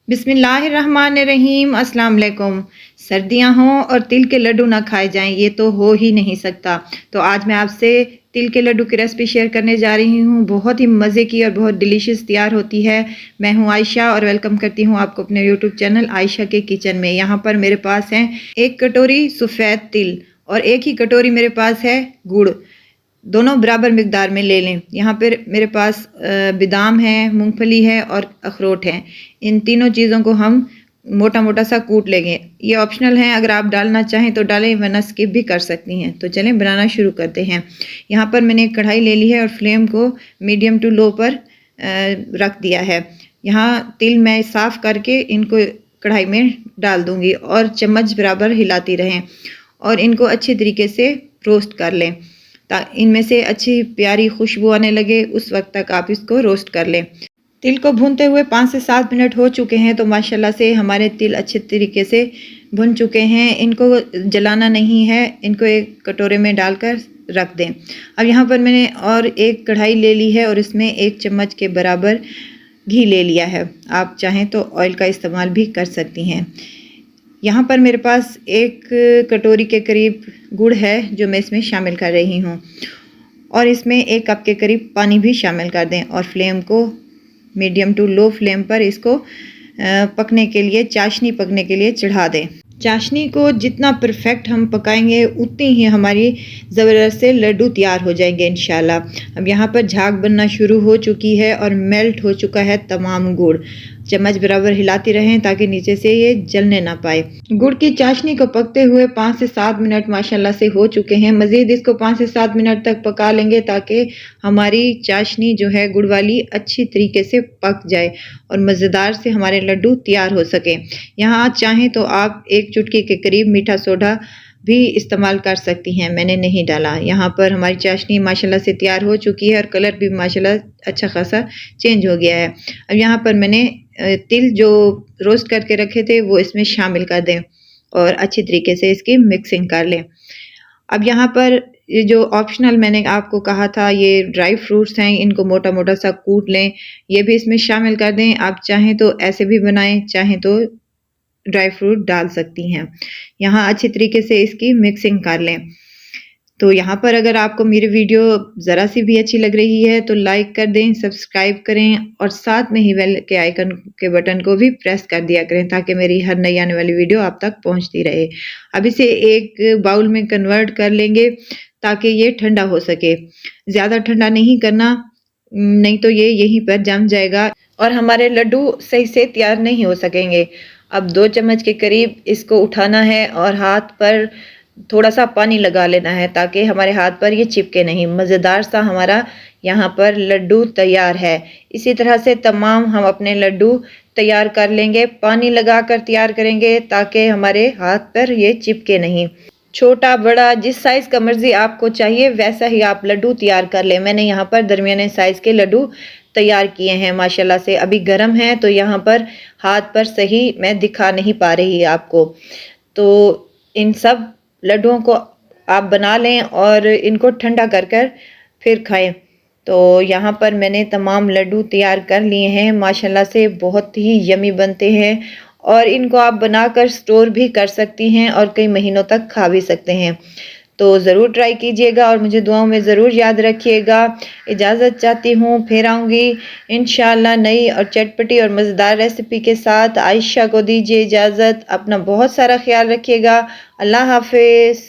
बिस्मिल्लाहिर्रहमानिर्रहीम। अस्सलाम वालेकुम। सर्दियाँ हों और तिल के लड्डू ना खाए जाएं, ये तो हो ही नहीं सकता। तो आज मैं आपसे तिल के लड्डू की रेसिपी शेयर करने जा रही हूँ। बहुत ही मज़े की और बहुत डिलीशियस तैयार होती है। मैं हूँ आयशा और वेलकम करती हूँ आपको अपने यूट्यूब चैनल आयशा के किचन में। यहाँ पर मेरे पास हैं 1 कटोरी सफ़ेद तिल और 1 ही कटोरी मेरे पास है गुड़। दोनों बराबर मिकदार में ले लें। यहाँ पर मेरे पास बादाम है, मूंगफली है और अखरोट है। इन तीनों चीज़ों को हम मोटा मोटा सा कूट लेंगे। ये ऑप्शनल है, अगर आप डालना चाहें तो डालें वरना स्किप भी कर सकती हैं। तो चलें बनाना शुरू करते हैं। यहाँ पर मैंने एक कढ़ाई ले ली है और फ्लेम को मीडियम टू लो पर रख दिया है। यहाँ तिल मैं साफ़ करके इनको कढ़ाई में डाल दूँगी और चम्मच बराबर हिलाती रहें और इनको अच्छे तरीके से रोस्ट कर लें। इनमें से अच्छी प्यारी खुशबू आने लगे उस वक्त तक आप इसको रोस्ट कर लें। तिल को भूनते हुए 5 से 7 मिनट हो चुके हैं, तो माशाल्लाह से हमारे तिल अच्छे तरीके से भुन चुके हैं। इनको जलाना नहीं है, इनको एक कटोरे में डालकर रख दें। अब यहाँ पर मैंने और एक कढ़ाई ले ली है और इसमें 1 चम्मच के बराबर घी ले लिया है। आप चाहें तो ऑयल का इस्तेमाल भी कर सकती हैं। यहाँ पर मेरे पास 1 कटोरी के करीब गुड़ है जो मैं इसमें शामिल कर रही हूँ और इसमें 1 कप के करीब पानी भी शामिल कर दें और फ्लेम को मीडियम टू लो फ्लेम पर इसको पकने के लिए, चाशनी पकने के लिए चढ़ा दें। चाशनी को जितना परफेक्ट हम पकाएंगे उतनी ही हमारी ज़बरदस्त से लड्डू तैयार हो जाएंगे इंशाल्लाह। अब यहाँ पर झाग बनना शुरू हो चुकी है और मेल्ट हो चुका है तमाम गुड़। चम्मच बराबर हिलाती रहें ताकि नीचे से ये जलने ना पाए। गुड़ की चाशनी को पकते हुए 5 से 7 मिनट माशाल्लाह से हो चुके हैं। मज़ीद इसको 5 से 7 मिनट तक पका लेंगे ताकि हमारी चाशनी जो है गुड़ वाली अच्छी तरीके से पक जाए और मज़ेदार से हमारे लड्डू तैयार हो सके। यहाँ चाहें तो आप 1 चुटकी के करीब मीठा सोडा भी इस्तेमाल कर सकती हैं, मैंने नहीं डाला। यहाँ पर हमारी चाशनी माशाल्लाह से तैयार हो चुकी है और कलर भी माशाल्लाह अच्छा खासा चेंज हो गया है। अब यहाँ पर मैंने तिल जो रोस्ट करके रखे थे वो इसमें शामिल कर दें और अच्छी तरीके से इसकी मिक्सिंग कर लें। अब यहाँ पर ये जो ऑप्शनल मैंने आपको कहा था, ये ड्राई फ्रूट्स हैं, इनको मोटा मोटा सा कूट लें, ये भी इसमें शामिल कर दें। आप चाहें तो ऐसे भी बनाएं, चाहें तो ड्राई फ्रूट डाल सकती हैं। यहाँ अच्छी तरीके से इसकी मिक्सिंग कर लें। तो यहाँ पर अगर आपको मेरी वीडियो ज़रा सी भी अच्छी लग रही है तो लाइक कर दें, सब्सक्राइब करें और साथ में ही बेल के आइकन के बटन को भी प्रेस कर दिया करें ताकि मेरी हर नई आने वाली वीडियो आप तक पहुँचती रहे। अब इसे एक बाउल में कन्वर्ट कर लेंगे ताकि ये ठंडा हो सके। ज़्यादा ठंडा नहीं करना, नहीं तो ये यहीं पर जम जाएगा और हमारे लड्डू सही से तैयार नहीं हो सकेंगे। अब 2 चम्मच के करीब इसको उठाना है और हाथ पर थोड़ा सा पानी लगा लेना है ताकि हमारे हाथ पर ये चिपके नहीं। मज़ेदार सा हमारा यहाँ पर लड्डू तैयार है। इसी तरह से तमाम हम अपने लड्डू तैयार कर लेंगे। पानी लगाकर तैयार करेंगे ताकि हमारे हाथ पर ये चिपके नहीं। छोटा बड़ा जिस साइज़ का मर्ज़ी आपको चाहिए वैसा ही आप लड्डू तैयार कर लें। मैंने यहाँ पर दरमियाने साइज़ के लड्डू तैयार किए हैं माशाल्लाह से। अभी गर्म है तो यहाँ पर हाथ पर सही मैं दिखा नहीं पा रही आपको। तो इन सब लड्डुओं को आप बना लें और इनको ठंडा कर कर फिर खाएं। तो यहाँ पर मैंने तमाम लड्डू तैयार कर लिए हैं माशाल्लाह से, बहुत ही यमी बनते हैं और इनको आप बनाकर स्टोर भी कर सकती हैं और कई महीनों तक खा भी सकते हैं। तो ज़रूर ट्राई कीजिएगा और मुझे दुआओं में ज़रूर याद रखिएगा। इजाज़त चाहती हूँ, फिर आऊँगी इंशाअल्लाह नई और चटपटी और मज़ेदार रेसिपी के साथ। आयशा को दीजिए इजाज़त। अपना बहुत सारा ख्याल रखिएगा। अल्लाह हाफ़िज़।